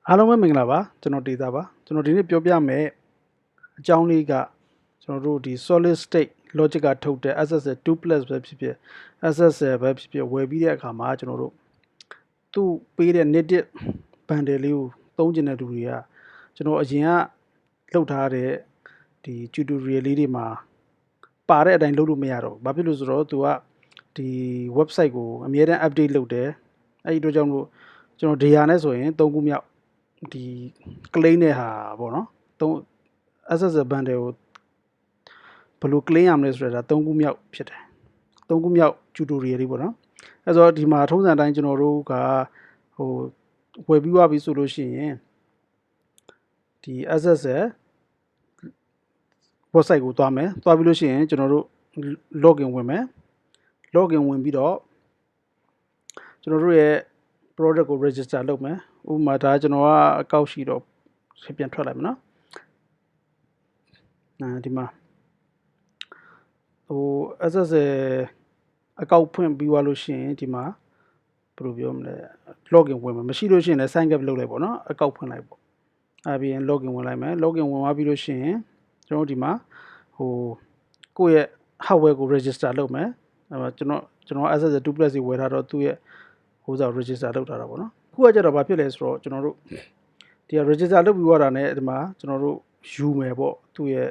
အားလုံးပဲမင်္ဂလာပါကျွန်တော်ဒေတာပါကျွန်တော်ဒီနေ့ပြောပြမယ်အကြောင်းလေးကကျွန်တော်တို့ဒီ solid state logic ကထုတ်တဲ့ SSL 2+ ပဲဖြစ်ဖြစ် SSL ပဲဖြစ်ဖြစ်ဝယ်ပြီးတဲ့အခါမှာကျွန်တော်တို့သူ့ပေးတဲ့ native bundle လေးကိုသုံးကျင်တဲ့လူတွေကကျွန်တော်အရင်ကလုပ်ထားတဲ့ဒီ tutorial လေးတွေမှာပါတဲ့အတိုင်းလုပ်လို့မရတော့ဘူးဘာဖြစ်လို့ဆိုတော့သူကဒီ website ကိုအမြဲတမ်း update လုပ်တယ်အဲ့ဒီအတွက်ကြောင့်မို့ကျွန်တော် data နဲ့ဆိုရင်3ခုမြောက်ဒီ claim တဲ့ဟာပေါ့နော်SSL bundle ကိုဘယ်လို claim ရမလဲဆိုတော့ဒါ3ခုမြောက်ဖြစ်တယ်3ခုမြောက် tutorial လေးပေါ့နော်အဲ့တော့ဒီမှာထုံးစံတိုင်းကျွန်တော်တို့ကဟိုဝယ်ပြီးသွားပြီဆိုလို့ရှိရင်ဒီ SSL website ကိုသွားမယ်သွားပြီးလို့ရှိရင်ကျွန်တော်တို့ login ဝင်မယ် login ဝင်ပြီးတော့ကျွန်တော်တို့ရဲ့ product ကို register လုပ်မယ်ဥပမာဒါကျွန်တော်ကအကောက်ရှိတော့ပြန်ထွက်လိုက်မယ်နော်ဒီမှာဟို SSL အကောက်ဖွင့်ပြီးသွားလို့ရှိရင်ဒီမှာဘယ်လိုပြောမလဲ login ဝင်မယ်မရှိလို့ရှိရင်လည်း sign up လုပ်လိုက်ပေါ့နော်အကောက်ဖွင့်လိုက်ပေါ့အဲ့ပြီးရင် login ဝင်လိုက်မယ် login ဝင်သွားပြီးလို့ရှိရင်ကျွန်တော်ဒီမှာဟိုကိုယ့်ရဲ့ hardware ကို register လုပ်မယ်ကျွန်တော် SSL 2+ ကြီးဝယ်ထားတော့သူ့ရဲ့ဟိုစား register လုပ်ထားတာပေါ့နော်ခုကကြတော့ဘာဖြစ်လဲဆိုတော့ကျွန်တော်တို့ဒီ register လုပ်ပြီးသွားတာ ਨੇ ဒီမှာကျွန်တော်တို့ယူမယ်ပေါ့သူ့ရဲ့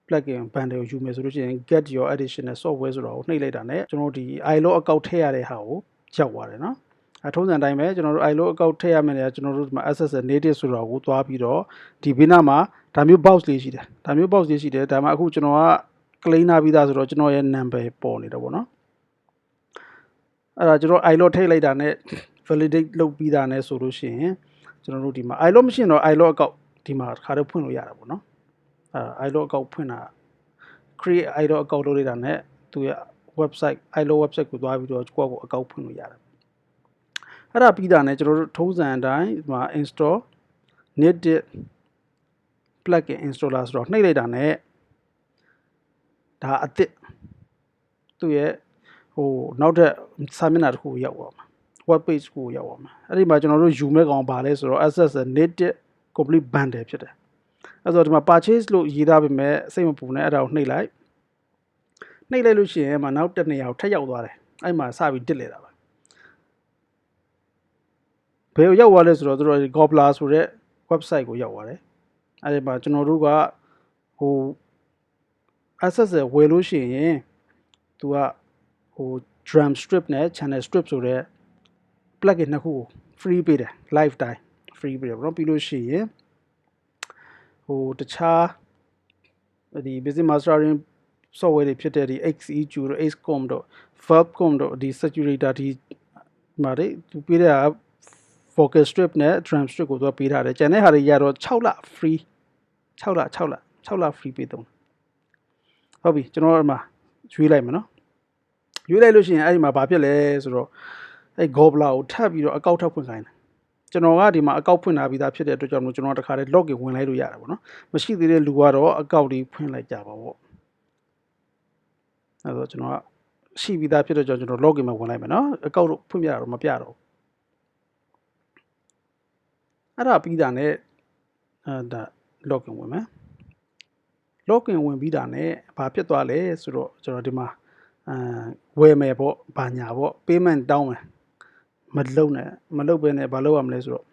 plugin bundle ကိုယူမယ်ဆိုလို့ရှိရင် get your additional software ဆိုတော့နှိပ်လိုက်တာ ਨੇ ကျွန်တော်ဒီ iLog အကောက်ထည့်ရတဲ့ဟာကိုရောက်သွားတယ်နော်ထုံးစံတိုင်းပဲကျွန်တော်တို့ iLog အကောက်ထည့်ရမယ်လေကျွန်တော်တို့ဒီမှာ SSL Native ဆိုတော့ကိုသွားပြီးတော့ဒီဘေးနားမှာဒါမျိုး box လေးရှိတယ်ဒါမျိုး box လေးရှိတယ်ဒါမှအခုကျွန်တော်က claim နာပြီးသားဆိုတော့ကျွန်တော်ရဲ့ number ပေါ်နေတယ်ပေါ့နော်အဲ့ဒါကျွန်တော် iLog ထည့်လိုက်တာ ਨੇ validate လုပ်ပြီးတာ ਨੇ ဆိုလို့ရှိရင်ကျွန်တော်တို့ဒီမှာ iLog မရှိရင်တော့ iLog အကောက်ဒီမှာခါတော့ဖွင့်လို့ရတာပေါ့နော်iLog အကောက်ဖွင့်တာ create iLog အကောက်လုပ်လိုက်တာ ਨੇ သူရဲ့ website iLog website ကိုသွားပြီးတော့ကိုယ့်ကိုအကောက်ဖွင့်လို့ရတယ်အဲ့ဒါပြီးတာ ਨੇ ကျွန်တော်တို့ထုံးစံအတိုင်းဒီမှာ install native plugin installer ဆိုတော့နှိပ်လိုက်တာ ਨੇ ဒါအသစ်သူရဲ့ဟိုနောက်ထပ်စာမျက်နှာတစ်ခုကိုရောက်သွားမှာ web page ကိုရောက်သွားမှာအဲ့ဒီမှာကျွန်တော်တို့ယူမဲ့ကောင်ပါလဲဆိုတော့ SSL native complete bundle ဖြစ်တယ်အဲ့တော့ဒီမှာ purchase လို့ရေးထားပေမဲ့စိတ်မပူနဲ့အဲ့ဒါကိုနှိပ်လိုက်လို့ရှိရင်နောက်တစ်နေရာကိုထပ်ရောက်သွားတယ်အဲ့မှာစပြီးတစ်လဲတာပါဘယ်ကိုရောက်သွားလဲဆိုတော့တို့ gobbler ဆိုတဲ့ website ကိုရောက်သွားတယ်အဲ့ဒီမှာကျွန်တော်တို့ကဟို SSL ဝယ်လို့ရှိရင်သူကဟို drum strip နဲ့ channel strip ဆိုတဲ့ plugin နှစ်ခုကို free ပေးတယ် lifetime free ပေးတယ်ပေါ့နော်ပြီးလို့ရှိရင်ဟိုတခြားဒီ business mastering software တွေဖြစ်တဲ့ဒီ XEQ တို့ XCOM တို့ Valvecom တို့ဒီ saturator ဒီမှာတွေသူပေးတဲ့ဟာ focus strip နဲ့ drum strip ကိုသူပေးထားတယ်ကျန်တဲ့ဟာတွေရတော့6လ free 6လ free ပေးတော့ဟုတ်ပြီကျွန်တော်ဒီမှာရွေးလိုက်မယ်နော်ရွေးလိုက်လို့ရှိရင်အဲ့ဒီမှာဘာဖြစ်လဲဆိုတော့အဲ့ gobbler ကိုထပ်ပြီးတော့အကောက်ထပ်ဖွင့်ခိုင်းတယ်ကျွန်တော်ကဒီမှာအကောက်ဖွင့်ထားပြီးသားဖြစ်တဲ့အတွက်ကြောင့်မို့ကျွန်တော်တခါတည်း login ဝင်လိုက်လို့ရတယ်ပေါ့နော်မရှိသေးတဲ့လူကတော့အကောက်လေးဖွင့်လိုက်ကြပါပေါ့အဲ့တော့ကျွန်တော်ကရှိပြီးသားဖြစ်တဲ့ကြောင့်ကျွန်တော် login မှာဝင်လိုက်မယ်နော်အကောက်ဖွင့်ပြတာတော့မပြတော့အဲ့ဒါပြီးတာ ਨੇ ဒါ login ဝင်မယ် login ဝင်ပြီးတာ ਨੇ ဘာဖြစ်သွားလဲဆိုတော့ကျွန်တော်ဒီမှာဝယ်မယ်ပေါ့ဘာညာပေါ့ payment တောင်းမယ်မလုပ်ဘဲနဲ့ဘာလုပ်ရမလဲဆိုတော့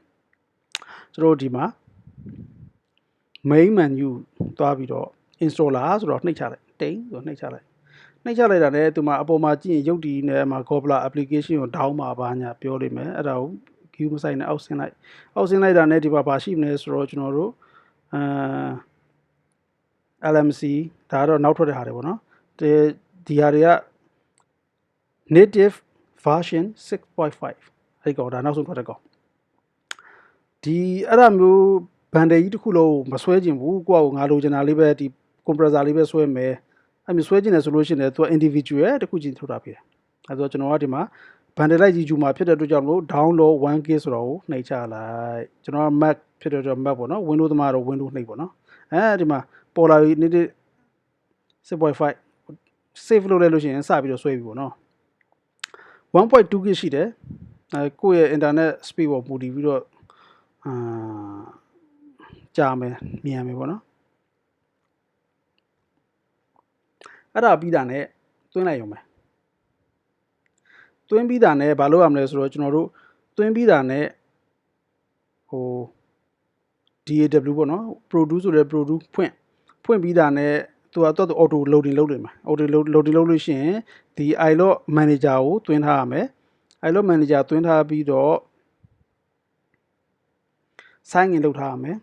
ကျွန်တော်ဒီမှာ main menu သွားပြီးတော့ installer ဆိုတော့နှိပ်ချလိုက်တိန်ဆိုနှိပ်ချလိုက်တာ ਨੇ သူမှာအပေါ်မှာကြည့်ရင်ရုပ်တည်နေမှာ gobbler application ကို down မှာဘာညာပြောလိမ့်မယ်အဲ့ဒါကို view မဆိုင်နဲ့အောက်ဆင်းလိုက်တာ ਨੇ ဒီမှာဘာရှိမလဲဆိုတော့ကျွန်တော်တို့LMC ဒါကတော့နောက်ထွက်တဲ့ဟာတွေပေါ့နော်ဒီဟာတွေက native version 6.5 အဲ့ကောင်ဒါနောက်ဆုံးထွက်တဲ့ကောင်ဒီအဲ့ဒါမျိုး bundle ကြီးတစ်ခုလုံးမဆွဲကျင်ဘူးကိုယ့်ကိုငါလိုချင်တာလေးပဲဒီ compressor လေးပဲဆွဲမယ်အဲ့မျိုးဆွဲကျင်တယ်ဆိုလို့ရှိရင်သူက individual တစ်ခုချင်းထုတ်တာဖြစ်တယ်အဲ့တော့ကျွန်တော်ကဒီမှာ bundle လိုက်ကြီးယူမှာဖြစ်တဲ့အတွက်ကြောင့်မလို့ download 1k ဆိုတော့ကိုနှိပ်ချလိုက်ကျွန်တော်က Mac ဖြစ်တဲ့အတွက် Mac ပေါ့နော် Windows သမားတော့ Windows နှိပ်ပေါ့နော်ဒီမှာပေါ်လာပြီးနေ့ 6.5 save လုပ်လိုက်လို့ရှိရင်စပြီးတော့ဆွဲပြီပေါ့နော် 1.2k ရှိတယ်ကိုယ့်ရဲ့ internet speed ပေါ်မူတည်ပြီးတော့ ကြာမယ်မြန်မယ်ပေါ့နော်အဲ့ဒါပြီးတာနဲ့သွင်းလိုက်ရုံပဲသွင်းပြီးတာနဲ့ဘာလုပ်ရမလဲဆိုတော့ကျွန်တော်တို့သွင်းပြီးတာနဲ့ဟို DAW ပေါ့နော် produce ဆိုတဲ့ produce ဖွင့်ပြီးတာနဲ့သူကတော့ auto loading လုပ်နေမှာ auto loading လုပ်လို့ရှိရင်ဒီ iLog manager ကိုသွင်းထားရမယ် iLog manager သွင်းထားပြီးတော့ sign in လုပ်ထားရမယ်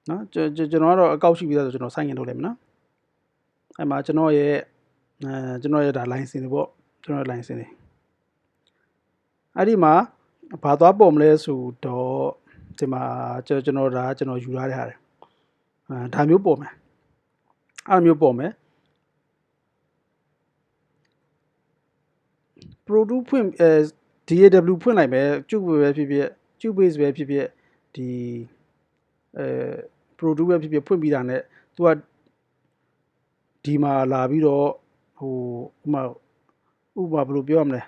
နော်ကျွန်တော်ကတော့အကောက်ရှိပြီးသားဆိုကျွန်တော် sign in လုပ်လိုက်မယ်နော်အဲ့မှာကျွန်တော်ရဲ့ဒါ license တွေပေါ့ကျွန်တော်ရဲ့ license တွေအဲ့ဒီမှာဘာသွားပေါ်မလဲဆိုတော့ဒီမှာကျွန်တော်ယူထားတဲ့ဟာတွေဒါမျိုးပေါ်မယ်အဲ့မျိုးပေါ်မယ် produce ဖွင့် DAW ဖွင့်လိုက်မယ်ကျုပ်ပဲဖြစ်ဖြစ်ကျုပ် base ပဲဖြစ်ဖြစ်ဒီ produce ပဲဖြစ်ဖြစ်ဖွင့်ပြီးတာနဲ့သူကဒီမှာလာပြီးတော့ဟိုဥပမာဘယ်လိုပြောရမလဲ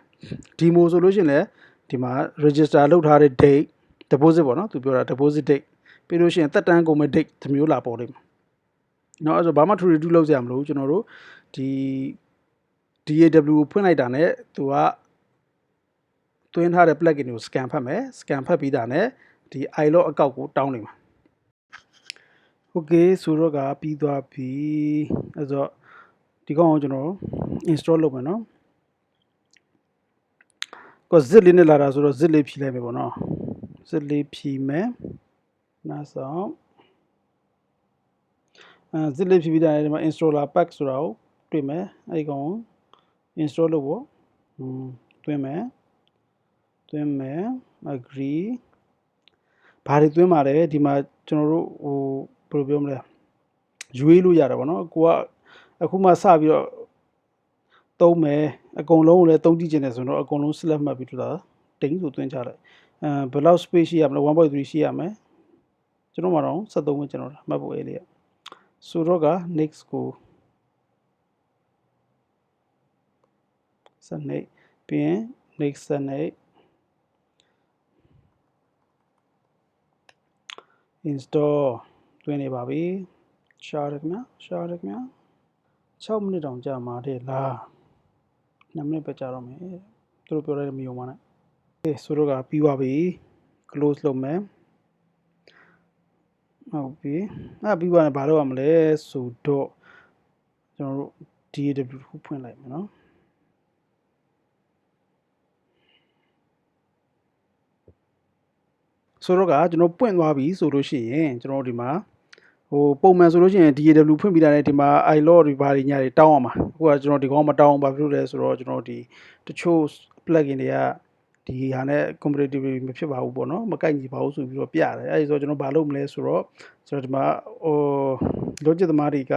demo ဆိုလို့ရှိရင်လည်းဒီမှာ register လုပ်ထားတဲ့ date deposit ပေါ့နော်သူပြောတာ deposit date ပြီးလို့ရှိရင်သက်တမ်းကုန်မဲ့ date ဒီမျိုးလာပေါ်လိမ့်မယ်เนาะအဲ့ဆိုဘာမှ true to လုပ်စရာမလိုဘူးကျွန်တော်တို့ဒီ DAW ကိုဖွင့်လိုက်တာနဲ့သူကသွင်းထားတဲ့ plugin ကို scan ဖတ်မယ် scan ဖတ်ပြီးတာနဲ့ဒီ iLog အကောက်ကိုတောင်းနေမှာ okay ဆိုတော့ကပြီးသွားပြီအဲ့တော့ဒီကောင်ကိုကျွန်တော် install လုပ်မယ်နော်ကို zip လေးနဲ့လာတာဆိုတော့ zip လေးဖြီးလိုက်မယ်ပေါ့နော် zip လေးဖြီးမယ်နောက်ဆုံး zip လေးဖြီးပြီးတာနဲ့ဒီမှာ installer pack ဆိုတာကိုတွေ့မယ်အဲ့ဒီကောင်ကို install လုပ်ဖို့သွင်းမယ် agree ဘာတွေသွင်းပါလဲဒီမှာကျွန်တော်တို့ဟိုဘယ်လိုပြောမလဲရွေးလို့ရတာပေါ့နော်ကိုကအခုမှစပြီးတော့သုံးမယ်အကုန်လုံးကိုလည်းသုံးကြည့်ချင်တယ်ဆိုတော့အကုန်လုံး select မှတ်ပြီးတော့တိန်းဆိုသွင်းချလိုက်ဘယ်လောက် space ရှိရမလဲ 1.3 ရှိရမယ်ကျွန်တော်မှတော့73ပဲကျွန်တော်မှတ်ဖို့လေးဆိုတော့က next ကိုစနေပြီးရင် next စနေ install တွင်းနေပါပြီရှားရခင်ဗျာ6မိနစ်တောင်ကြာမှာတဲ့လား2မိနစ်ပဲကြာတော့မယ်သူတို့ပြောတဲ့မယုံပါနဲ့ဆိုတော့ကပြီးသွားပြီ close လုပ်မယ်ဟုတ်ပြီပြီးသွားရင်ဘာလုပ်ရမလဲဆိုတော့ကျွန်တော်တို့ DAW ဖွင့်လိုက်မယ်နော်ဆိုတော့ကကျွန်တော်ပွင့်သွားပြီဆိုလို့ရှိရင်ကျွန်တော်ဒီမှာဟိုပုံမှန်ဆိုလို့ရှိရင် DAW ဖွင့်ပြီးတာနဲ့ဒီမှာ iLog တွေဘာတွေညာတွေတောင်းအောင်ပါအခုကကျွန်တော်ဒီကောင်မတောင်းဘာဖြစ်လို့လဲဆိုတော့ကျွန်တော်ဒီတချို့ plugin တွေကဒီဟာနဲ့ compatible မဖြစ်ပါဘူးပေါ့နော်မကိုက်ညီပါဘူးဆိုပြီးတော့ပြတယ်အဲဒီဆိုကျွန်တော်ဘာလုပ်မလဲဆိုတော့ကျွန်တော်ဒီမှာlogic သမားတွေက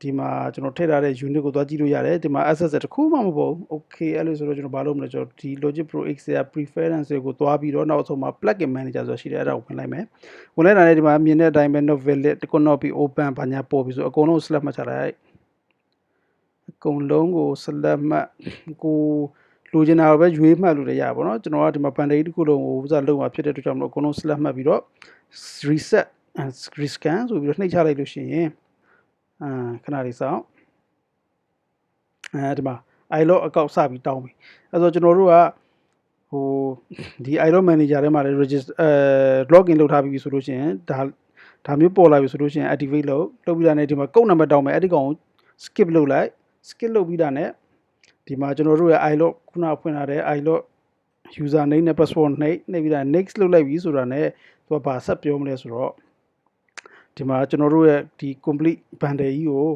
ဒီမှာကျွန်တော်ထည့်ထားတဲ့ unit ကိုသွားကြည့်လို့ရတယ်ဒီမှာ SSL တခုမှမပေါ်ဘူး okay အဲ့လိုဆိုတော့ကျွန်တော်ဘာလုပ်မလဲကျွန်တော်ဒီ logic pro x ရဲ့ preference တွေကိုသွားပြီးတော့နောက်ဆုံးမှာ plugin manager ဆိုတာရှိတယ်အဲ့ဒါကိုဝင်လိုက်မယ်ဝင်လိုက်တာနဲ့ဒီမှာမြင်တဲ့အတိုင်းပဲ not valid cannot be open ဘာညာပေါ်ပြီဆိုအကုန်လုံး select မှတ်ချလိုက်အကုန်လုံးကို select မှတ်ကိုလိုချင်တာပဲရွေးမှတ်လို့လည်းရပါဘောเนาะကျွန်တော်ကဒီမှာ band aid တစ်ခုလုံးကိုဥစားလုံးမှာဖြစ်တဲ့အတွက်ကြောင့်မလို့အကုန်လုံး select မှတ်ပြီးတော့ reset and rescan ဆိုပြီးတော့နှိပ်ချလိုက်လို့ရှိရင်ခဏလေးစောင့်ဒီမှာ iLog အကောက်စပြီးတောင်းပြီအဲ့တော့ကျွန်တော်တို့ကဟိုဒီ iLog manager ထဲမှာလည်း register login လုပ်ထားပြီဆိုလို့ရှိရင်ဒါမျိုးပေါ်လာပြီဆိုလို့ရှိရင် activate လုပ်ပြီးတာနဲ့ဒီမှာ code number တောင်းမယ်အဲ့ဒီကောင်ကို skip လုပ်လိုက် skip လုပ်ပြီးတာနဲ့ဒီမှာကျွန်တော်တို့ရဲ့ iLog ခုနဖွင့်ထားတဲ့ iLog user name နဲ့ password နှိပ်ပြီးတာ next လုပ်လိုက်ပြီဆိုတာနဲ့သူကဘာဆက်ပြောမလဲဆိုတော့ဒီမှာကျွန်တော်တို့ရဲ့ဒီ complete bundle ကြီးကို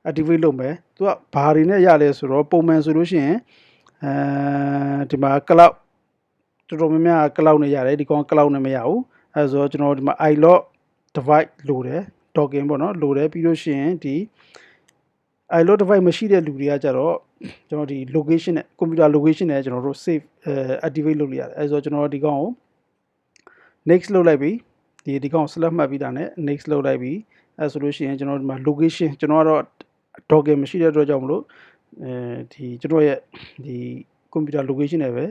activate လုပ်မယ်သူကဘာတွေနဲ့ရလဲဆိုတော့ပုံမှန်ဆိုလို့ရှိရင်ဒီမှာ cloud တော်တော်များများ cloud နဲ့ရတယ်ဒီကောင် cloud နဲ့မရဘူးအဲဆိုတော့ကျွန်တော်ဒီမှာ iLog device လိုတယ် token ပေါ့နော်လိုတယ်ပြီးလို့ရှိရင်ဒီ iLog device မရှိတဲ့လူတွေကကြတော့ကျွန်တော်ဒီ location နဲ့ computer location နဲ့ကျွန်တော်တို့ save activate လုပ်လို့ရတယ်အဲဆိုတော့ကျွန်တော်ဒီကောင်ကို next လုပ်လိုက်ပြီဒီကောင် select မှတ်ပြီးတာနဲ့ next လုပ်လိုက်ပြီအဲဆိုလို့ရှိရင်ကျွန်တော်ဒီမှာ location ကျွန်တော်ကတော့ token မရှိတဲ့အတွက်ကြောင့်မလို့ဒီကျွန်တော်ရဲ့ဒီ computer location နဲ့ပဲ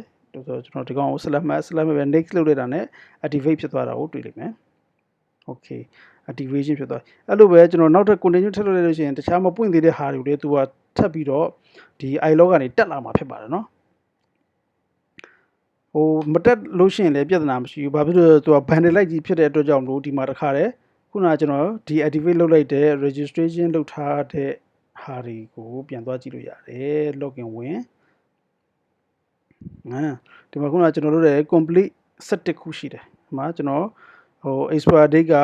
ဆိုကျွန်တော်ဒီကောင်ကို select ပဲ next လုပ်လိုက်တာနဲ့ activate ဖြစ်သွားတာကိုတွေ့လိမ့်မယ် okay activation ဖြစ်သွားအဲ့လိုပဲကျွန်တော်နောက်ထပ် continue ထပ်လုပ်လိုက်လို့ရှိရင်တခြားမပွင့်သေးတဲ့ဟာတွေကိုလည်းသူကထပ်ပြီးတော့ဒီ ilog ကနေတက်လာမှာဖြစ်ပါတယ်နော်ဟိုမတက်လို့ရှိရင်လည်းပြဿနာမရှိဘူးဘာဖြစ်လို့သူက bundle လိုက်ကြီးဖြစ်တဲ့အတွက်ကြောင့်မလို့ဒီမှာတခါတည်းခုနကကျွန်တော် deactivate လုပ်လိုက်တဲ့ registration လုပ်ထားတဲ့ဟာတွေကိုပြန်သွားကြည့်လို့ရတယ် login ဝင်ဒီမှာခုနကကျွန်တော်တို့ရဲ့ complete set တစ်ခုရှိတယ်ဒီမှာကျွန်တော်ဟို expire date က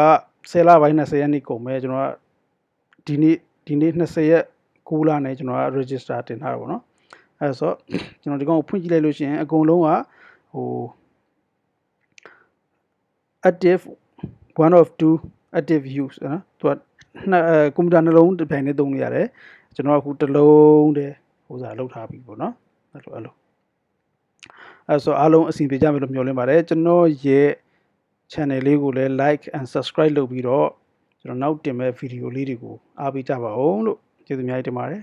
10လပိုင်း20ရက်နေ့ကုန်မယ်ကျွန်တော်ကဒီနေ့20ရက်6လနဲ့ကျွန်တော်က register တင်ထားတာပေါ့နော်အဲဆိုကျွန်တော်ဒီကောင်ကိုဖွင့်ကြည့်လိုက်လို့ရှိရင်အကုန်လုံးကဟို active one of two active use နော်သူကကွန်ပျူတာနှလုံးတစ်ပိုင်းနဲ့သုံးလို့ရတယ်ကျွန်တော်ကအခုတစ်လုံးတည်းဟိုစားလောက်ထားပြီပေါ့နော်အဲ့လိုအဲဆိုအားလုံးအဆင်ပြေကြမယ်လို့မျှော်လင့်ပါတယ်ကျွန်တော်ရဲ့ channel လေးကိုလည်း like and subscribe လုပ်ပြီးတော့ကျွန်တော်နောက်တင်မဲ့ဗီဒီယိုလေးတွေကိုအားပေးကြပါဦးလို့ကျေးဇူးအများကြီးတင်ပါတယ်